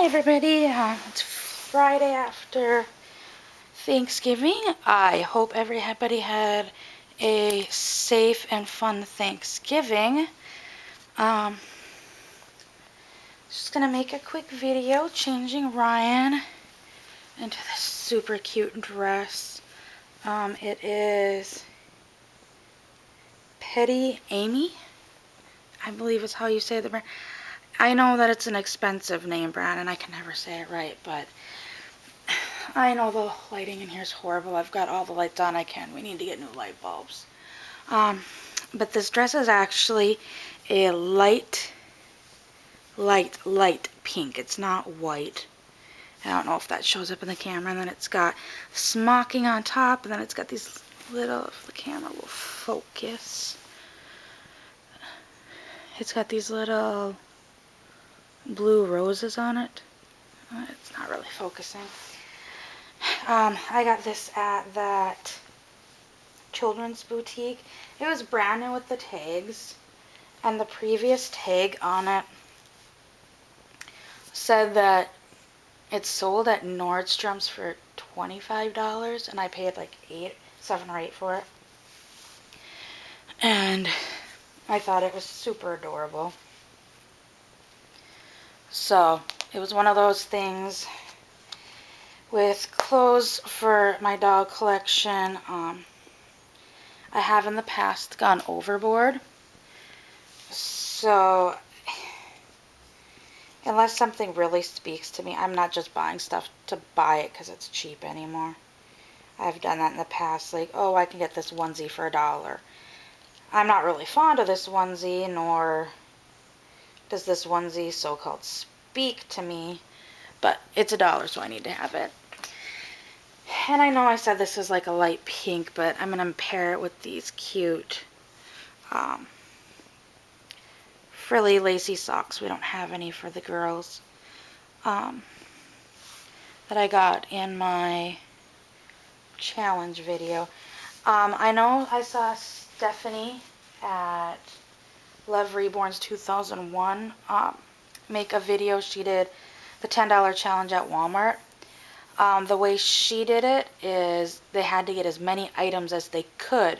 everybody, it's Friday after Thanksgiving. I hope everybody had a safe and fun Thanksgiving. Just gonna make a quick video changing Ryan into this super cute dress. It is Petty Amy, I believe is how you say the brand. I know that it's an expensive name brand and I can never say it right, but I know the lighting in here is horrible. I've got all the lights on I can. We need to get new light bulbs. But this dress is actually a light pink. It's not white. I don't know if that shows up in the camera. And then it's got smocking on top, and then it's got these little, if the camera will focus, it's got these little blue roses on it. It's not really focusing. I got this at that children's boutique. It was brand new with the tags, and the previous tag on it said that it's sold at Nordstrom's for $25, and I paid like $7 or $8 for it. And I thought it was super adorable. So it was one of those things with clothes for my dog collection. I have in the past gone overboard. So unless something really speaks to me, I'm not just buying stuff to buy it because it's cheap anymore. I've done that in the past, like, oh, I can get this onesie for $1. I'm not really fond of this onesie, nor does this onesie so-called speak to me, but it's $1, so I need to have it. And I know I said this is like a light pink, but I'm going to pair it with these cute frilly lacy socks. We don't have any for the girls that I got in my challenge video. I know I saw Stephanie at Love Reborn's 2001 make a video. She did the $10 challenge at Walmart. The way she did it is they had to get as many items as they could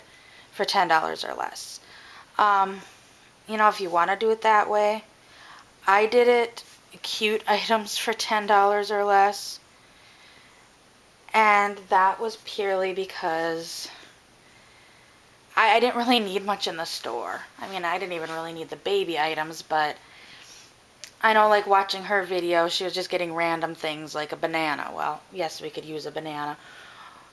for $10 or less. You know, if you want to do it that way, I did it cute items for $10 or less. And that was purely because I didn't really need much in the store. I mean, I didn't even really need the baby items, but I know, like, watching her video, she was just getting random things like a banana. Well, yes, we could use a banana.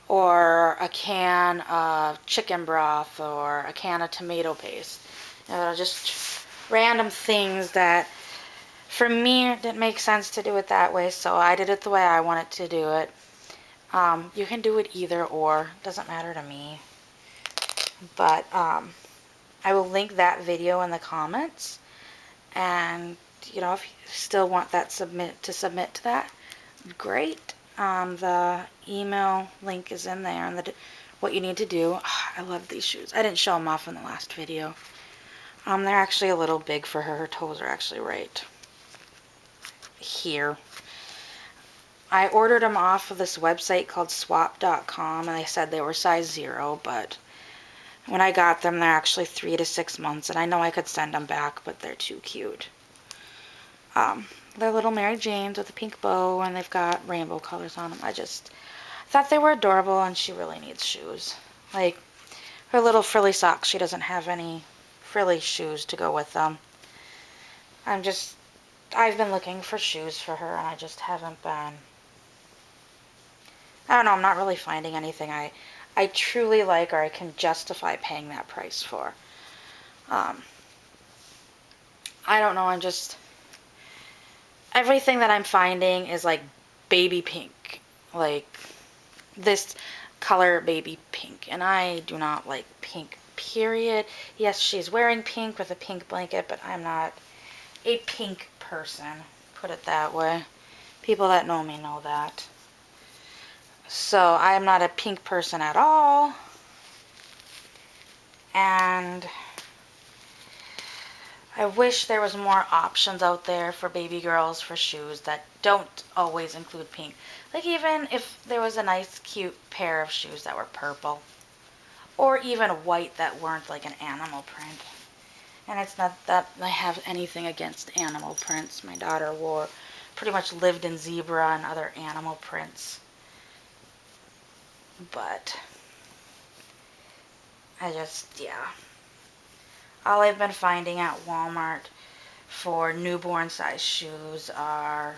Or a can of chicken broth, or a can of tomato paste. You know, just random things that, for me, it didn't make sense to do it that way, so I did it the way I wanted to do it. You can do it either or. Doesn't matter to me. But I will link that video in the comments. And, you know, if you still want that submit to that, great. The email link is in there, and what you need to do. I love these shoes. I didn't show them off in the last video. They're actually a little big for her. Her toes are actually right here. I ordered them off of this website called swap.com, and they said they were size 0, but when I got them, they're actually 3 to 6 months, and I know I could send them back, but they're too cute. They're little Mary Janes with a pink bow, and they've got rainbow colors on them. I just thought they were adorable, and she really needs shoes. Like, her little frilly socks, she doesn't have any frilly shoes to go with them. I've been looking for shoes for her, and I just haven't been. I don't know, I'm not really finding anything I truly like or I can justify paying that price for. I don't know, everything that I'm finding is like baby pink. Like this color baby pink. And I do not like pink, period. Yes, she's wearing pink with a pink blanket, but I'm not a pink person. Put it that way. People that know me know that. So I am not a pink person at all. And I wish there was more options out there for baby girls for shoes that don't always include pink. Like even if there was a nice cute pair of shoes that were purple. Or even white that weren't like an animal print. And it's not that I have anything against animal prints. My daughter pretty much lived in zebra and other animal prints. But yeah. All I've been finding at Walmart for newborn size shoes are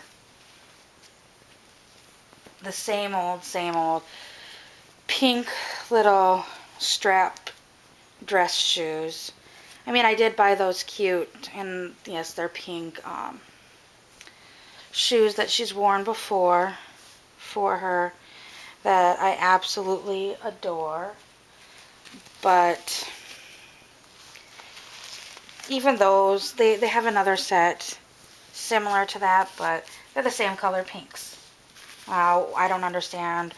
the same old pink little strap dress shoes. I mean, I did buy those cute, and yes, they're pink shoes that she's worn before for her that I absolutely adore. But even those, they have another set similar to that, but they're the same color pinks. I don't understand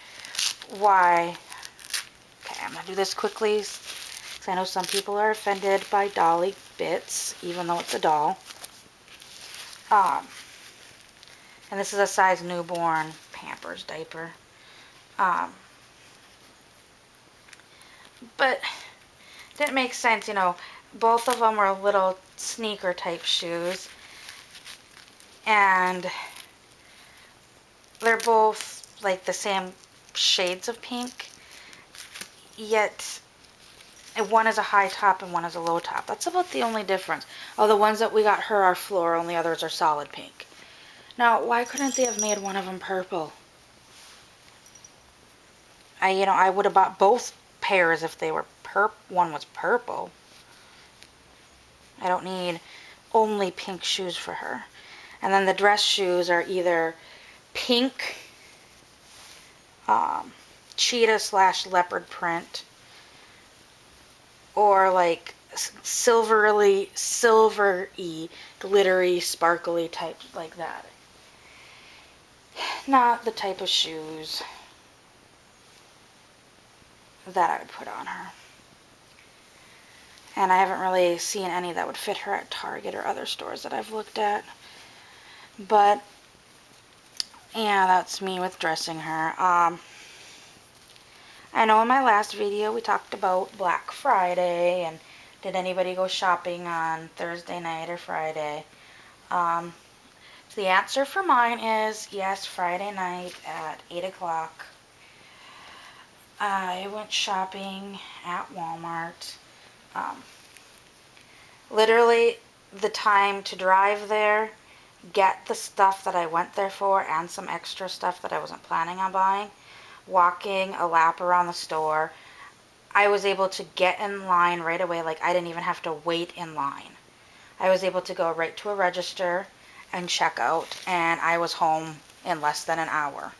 why. Okay, I'm going to do this quickly because I know some people are offended by Dolly bits, even though it's a doll. And this is a size newborn Pampers diaper. But it didn't make sense, you know. Both of them were little sneaker type shoes. And they're both like the same shades of pink. Yet one is a high top and one is a low top. That's about the only difference. Oh, the ones that we got her are floral and the others are solid pink. Now, why couldn't they have made one of them purple? I would have bought both pairs if they were one was purple. I don't need only pink shoes for her. And then the dress shoes are either pink, cheetah / leopard print, or like silvery, glittery, sparkly type like that. Not the type of shoes that I would put on her. And I haven't really seen any that would fit her at Target or other stores that I've looked at. But yeah, that's me with dressing her. I know in my last video we talked about Black Friday and did anybody go shopping on Thursday night or Friday? The answer for mine is yes, Friday night at 8 o'clock. I went shopping at Walmart. Literally the time to drive there, get the stuff that I went there for and some extra stuff that I wasn't planning on buying, walking a lap around the store, I was able to get in line right away. Like I didn't even have to wait in line. I was able to go right to a register and check out, and I was home in less than an hour.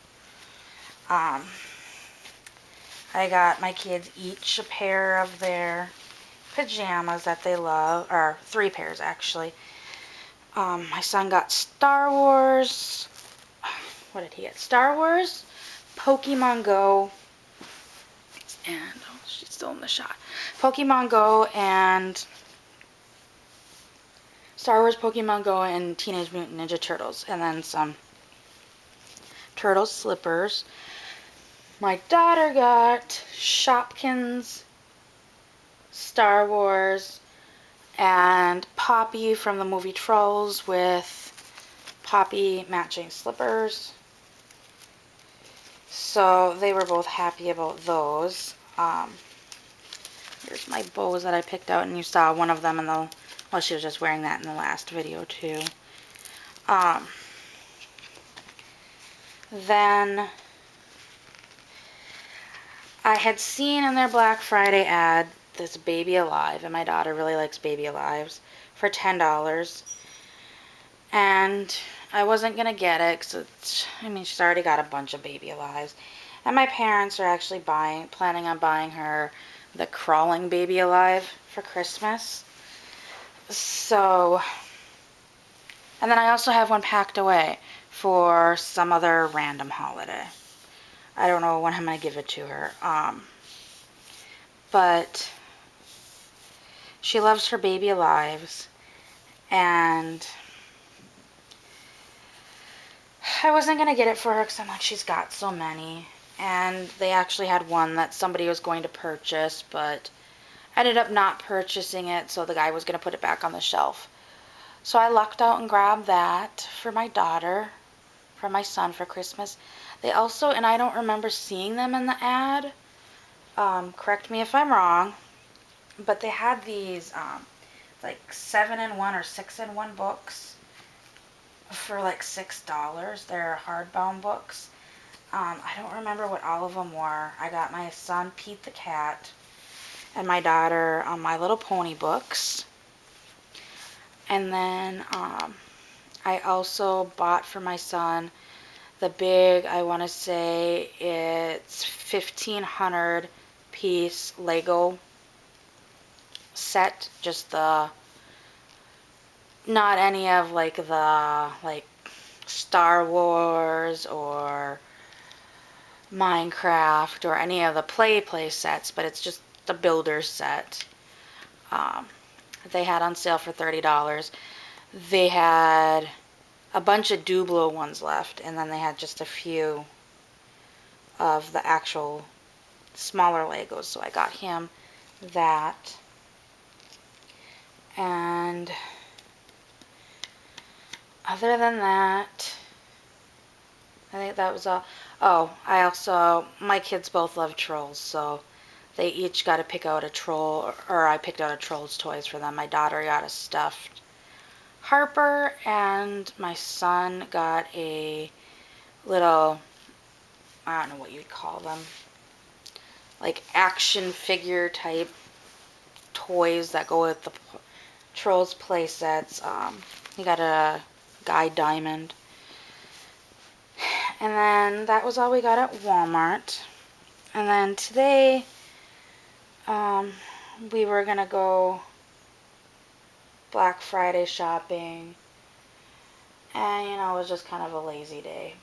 I got my kids each a pair of their pajamas that they love, or 3 pairs actually. My son got Star Wars. What did he get? Star Wars, Pokemon Go, and oh, she's still in the shot. Pokemon Go and Star Wars, Pokemon Go, and Teenage Mutant Ninja Turtles, and then some Turtles slippers. My daughter got Shopkins, Star Wars, and Poppy from the movie Trolls with Poppy matching slippers. So they were both happy about those. Here's my bows that I picked out, and you saw one of them in the, well, she was just wearing that in the last video too. Then I had seen in their Black Friday ad this Baby Alive, and my daughter really likes Baby Alives, for $10. And I wasn't going to get it because she's already got a bunch of Baby Alives. And my parents are actually planning on buying her the Crawling Baby Alive for Christmas. So, and then I also have one packed away for some other random holiday. I don't know when I'm going to give it to her. But she loves her Baby Alives. And I wasn't going to get it for her because I'm like, she's got so many. And they actually had one that somebody was going to purchase, but ended up not purchasing it, so the guy was going to put it back on the shelf. So I lucked out and grabbed that for my daughter, for my son for Christmas. They also, and I don't remember seeing them in the ad, correct me if I'm wrong, but they had these like 7-in-1 or 6-in-1 books for like $6. They're hardbound books. I don't remember what all of them were. I got my son Pete the Cat and my daughter My Little Pony books. And then I also bought for my son the big, I want to say it's 1,500 piece Lego set. Just the, not any of like the like Star Wars or Minecraft or any of the play sets, but it's just the builder set. They had on sale for $30. They had a bunch of Dublo ones left, and then they had just a few of the actual smaller Legos, so I got him that. And other than that, I think that was all. Oh, I also, my kids both love trolls, so they each got to pick out a troll, or I picked out a troll's toys for them. My daughter got a stuffed Harper, and my son got a little, I don't know what you'd call them, like action figure type toys that go with the Trolls play sets. He got a Guy Diamond. And then that was all we got at Walmart. And then today, we were going to go Black Friday shopping. And, you know, it was just kind of a lazy day.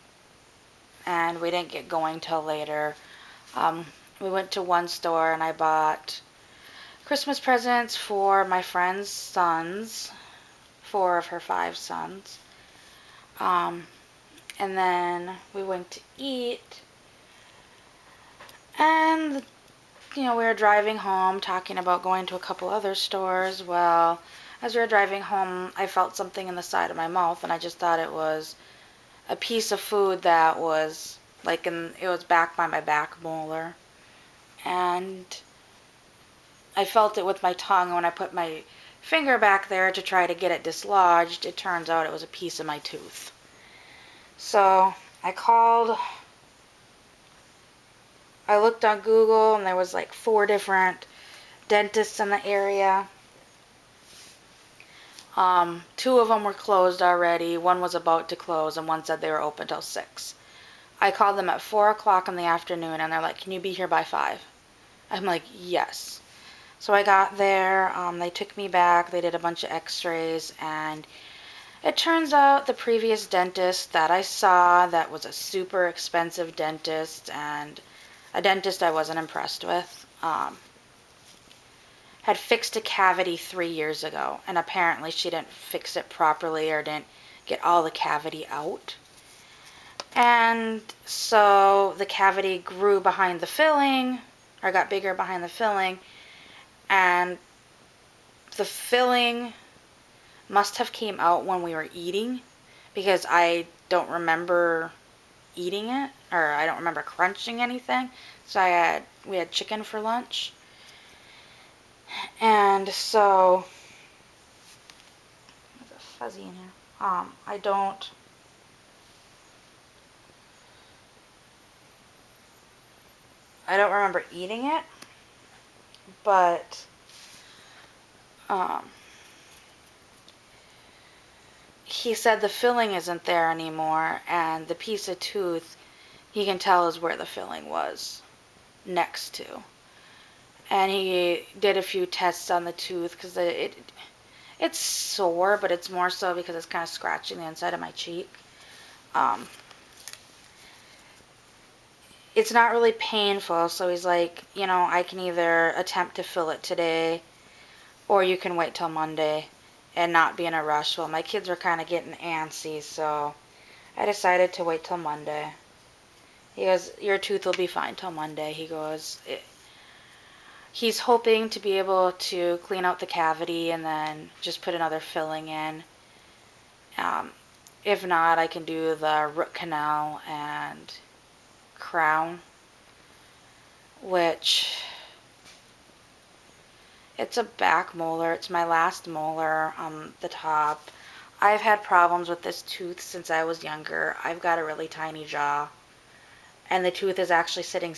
And we didn't get going till later. We went to one store and I bought Christmas presents for my friend's sons, 4 of her 5 sons. And then we went to eat. And, you know, we were driving home talking about going to a couple other stores. Well, as we were driving home, I felt something in the side of my mouth, and I just thought it was a piece of food that was like it was back by my back molar. And I felt it with my tongue. When I put my finger back there to try to get it dislodged, it turns out it was a piece of my tooth. So I looked on Google, and there was like 4 different dentists in the area. 2 of them were closed already. One was about to close, and one said they were open till 6. I called them at 4 o'clock in the afternoon, and they're like, "Can you be here by 5?" I'm like, "Yes." So I got there. They took me back. They did a bunch of x-rays, and it turns out the previous dentist that I saw, that was a super expensive dentist, and a dentist I wasn't impressed with, had fixed a cavity 3 years ago, and apparently she didn't fix it properly or didn't get all the cavity out. And so the cavity grew behind the filling, or got bigger behind the filling, and the filling must have came out when we were eating, because I don't remember eating it, or I don't remember crunching anything. So we had chicken for lunch. And so there's a fuzzy in here. I don't remember eating it, but he said the filling isn't there anymore, and the piece of tooth, he can tell is where the filling was next to. And he did a few tests on the tooth, because it's sore, but it's more so because it's kind of scratching the inside of my cheek. It's not really painful, so he's like, you know, I can either attempt to fill it today, or you can wait till Monday. and not be in a rush. Well, my kids were kind of getting antsy, so I decided to wait till Monday. He goes, your tooth will be fine till Monday. He goes, he's hoping to be able to clean out the cavity and then just put another filling in. If not, I can do the root canal and crown, which it's a back molar. It's my last molar on the top. I've had problems with this tooth since I was younger. I've got a really tiny jaw, and the tooth is actually sitting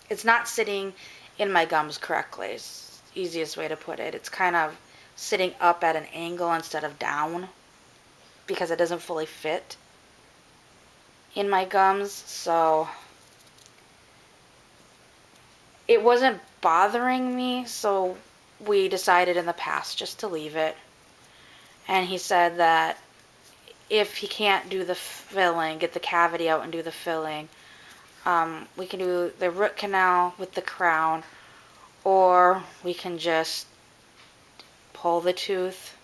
it's not sitting in my gums correctly. It's the easiest way to put it. It's kind of sitting up at an angle instead of down because it doesn't fully fit in my gums. So it wasn't bothering me, so we decided in the past just to leave it. And he said that if he can't do the filling, get the cavity out and do the filling, we can do the root canal with the crown, or we can just pull the tooth.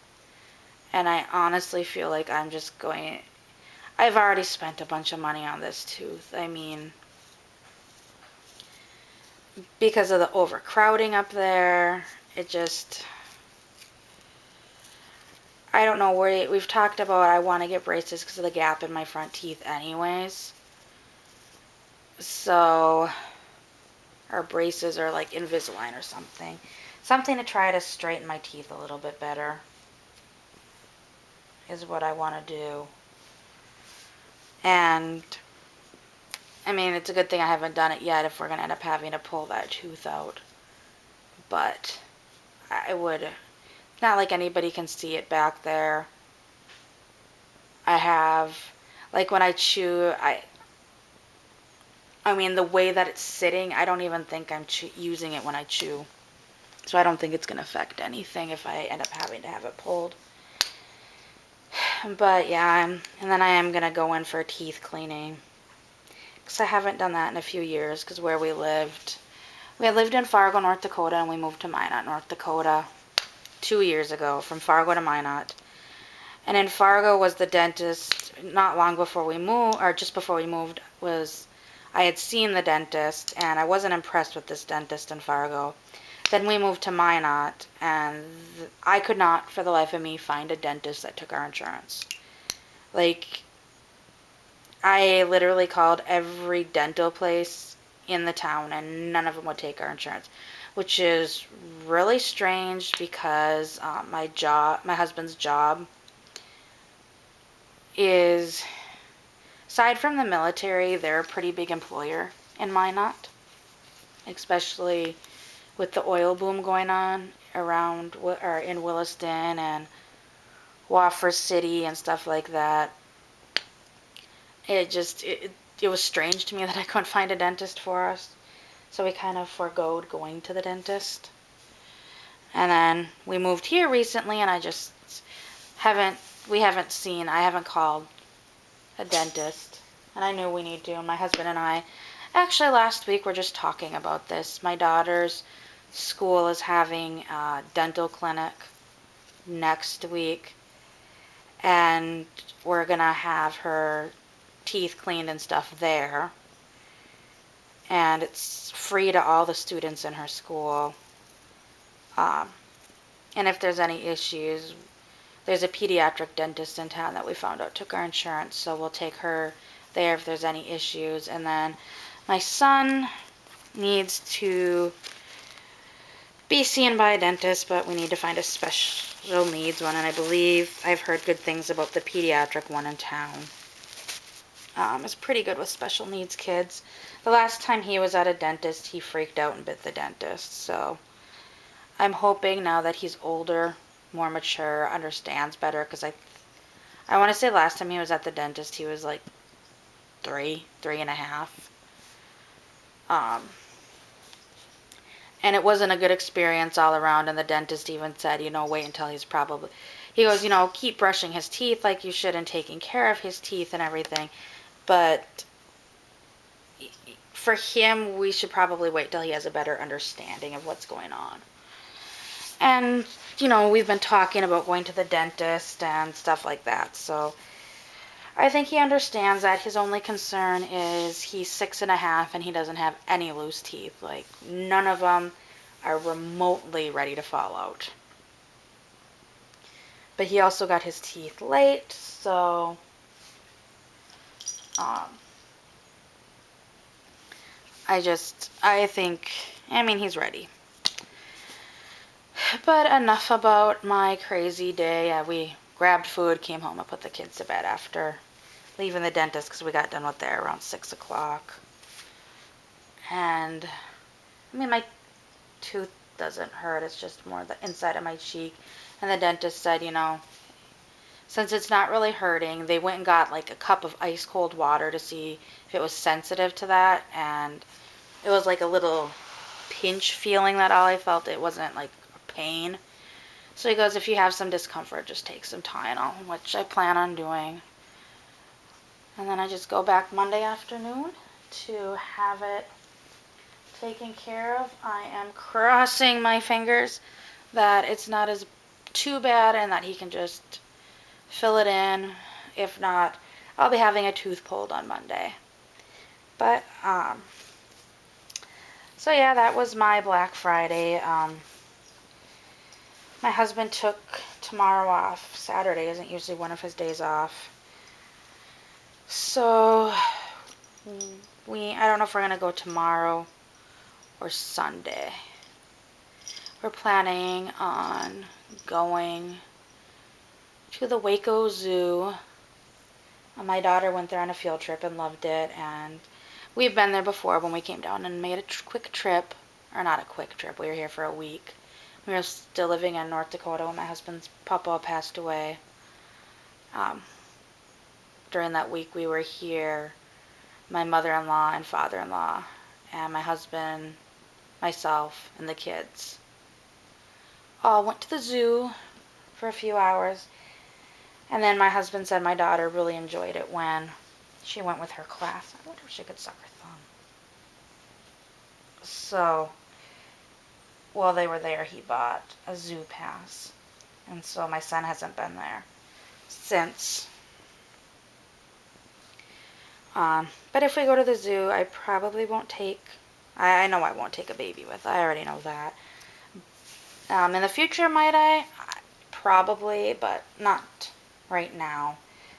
And I honestly feel like I've already spent a bunch of money on this tooth. I mean, because of the overcrowding up there, I don't know where we've talked about I want to get braces because of the gap in my front teeth anyways. So, or braces or like Invisalign or something. Something to try to straighten my teeth a little bit better is what I want to do. And, I mean, it's a good thing I haven't done it yet if we're going to end up having to pull that tooth out. But, not like anybody can see it back there. I have, like when I chew, I mean, the way that it's sitting, I don't even think I'm using it when I chew. So I don't think it's going to affect anything if I end up having to have it pulled. But yeah, and then I am going to go in for teeth cleaning. Because I haven't done that in a few years, because where we had lived in Fargo, North Dakota, and we moved to Minot, North Dakota 2 years ago, from Fargo to Minot. And in Fargo was the dentist, not long before we moved, or just before we moved, I had seen the dentist, and I wasn't impressed with this dentist in Fargo. Then we moved to Minot, and I could not, for the life of me, find a dentist that took our insurance. Like, I literally called every dental place in the town, and none of them would take our insurance, which is really strange because my husband's job is, aside from the military, they're a pretty big employer in Minot, especially with the oil boom going on around or in Williston and Wofford City and stuff like that. It was strange to me that I couldn't find a dentist for us. So we kind of forgoed going to the dentist. And then we moved here recently, and I haven't called a dentist. And I knew we need to. And my husband and I, actually last week, were just talking about this. My daughter's school is having a dental clinic next week. And we're going to have her teeth cleaned and stuff there. And it's free to all the students in her school. And if there's any issues, there's a pediatric dentist in town that we found out took our insurance, so we'll take her there if there's any issues. And then my son needs to be seen by a dentist, but we need to find a special needs one, and I believe I've heard good things about the pediatric one in town. It's pretty good with special needs kids. The last time he was at a dentist, he freaked out and bit the dentist, so I'm hoping now that he's older, more mature, understands better, because I want to say last time he was at the dentist, he was like 3.5. And it wasn't a good experience all around, and the dentist even said, wait until he goes, keep brushing his teeth like you should and taking care of his teeth and everything. But for him, we should probably wait till he has a better understanding of what's going on. And you know, we've been talking about going to the dentist and stuff like that. So I think he understands that. His only concern is he's 6.5 and he doesn't have any loose teeth. Like, none of them are remotely ready to fall out. But he also got his teeth late, so I think, I mean, he's ready. But enough about my crazy day. We grabbed food, came home, and put the kids to bed after leaving the dentist because we got done with there around 6 o'clock. And, I mean, my tooth doesn't hurt. It's just more the inside of my cheek. And the dentist said, you know, since it's not really hurting, they went and got like a cup of ice cold water to see if it was sensitive to that. And it was like a little pinch feeling, that all I felt. It wasn't like a pain. So he goes, if you have some discomfort, just take some Tylenol, which I plan on doing. And then I just go back Monday afternoon to have it taken care of. I am crossing my fingers that it's not as too bad and that he can just fill it in. If not, I'll be having a tooth pulled on Monday. But, so yeah, that was my Black Friday. My husband took tomorrow off. Saturday isn't usually one of his days off. So, I don't know if we're going to go tomorrow or Sunday. We're planning on going to the Waco Zoo. My daughter went there on a field trip and loved it, and we've been there before when we came down and made a quick trip. Or not a quick trip, we were here for a week. We were still living in North Dakota when my husband's papa passed away. During that week we were here, my mother-in-law and father-in-law, and my husband, myself, and the kids all went to the zoo for a few hours. And then my husband said my daughter really enjoyed it when she went with her class. I wonder if she could suck her thumb. So, while they were there, he bought a zoo pass. And so my son hasn't been there since. But if we go to the zoo, I probably won't take, I know I won't take a baby with. I already know that. In the future, might I? Probably, but not right now.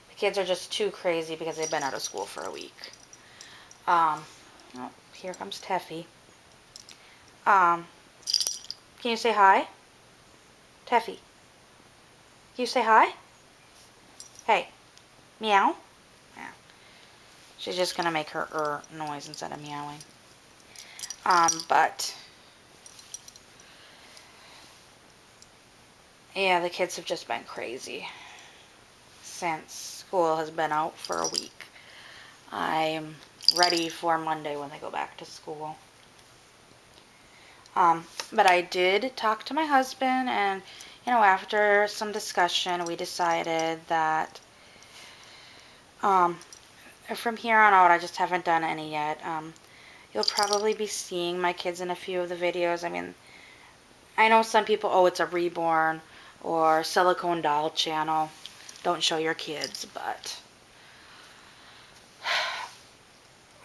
The kids are just too crazy because they've been out of school for a week. Oh, here comes Teffy. Can you say hi? Teffy. Can you say hi? Hey. Meow? Yeah. She's just going to make her noise instead of meowing. But yeah, the kids have just been crazy since school has been out for a week. I'm ready for Monday when they go back to school. But I did talk to my husband, and, you know, after some discussion, we decided that from here on out, I just haven't done any yet. You'll probably be seeing my kids in a few of the videos. I mean, I know some people, oh, it's a reborn or silicone doll channel. Don't show your kids, but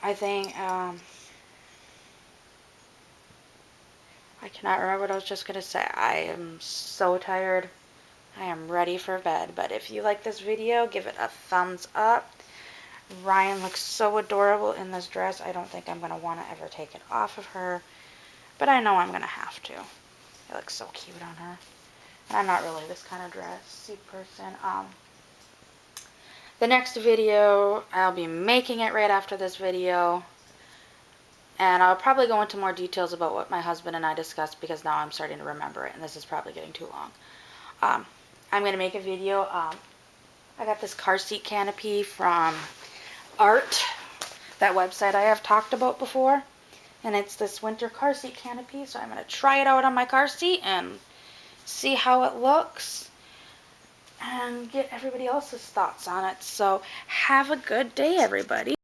I think, I cannot remember what I was just going to say. I am so tired. I am ready for bed. But if you like this video, give it a thumbs up. Ryan looks so adorable in this dress. I don't think I'm going to want to ever take it off of her. But I know I'm going to have to. It looks so cute on her. And I'm not really this kind of dressy person. The next video, I'll be making it right after this video. And I'll probably go into more details about what my husband and I discussed, because now I'm starting to remember it, and this is probably getting too long. I'm going to make a video. I got this car seat canopy from Art, that website I have talked about before. And it's this winter car seat canopy, so I'm going to try it out on my car seat and see how it looks and get everybody else's thoughts on it. So have a good day, everybody.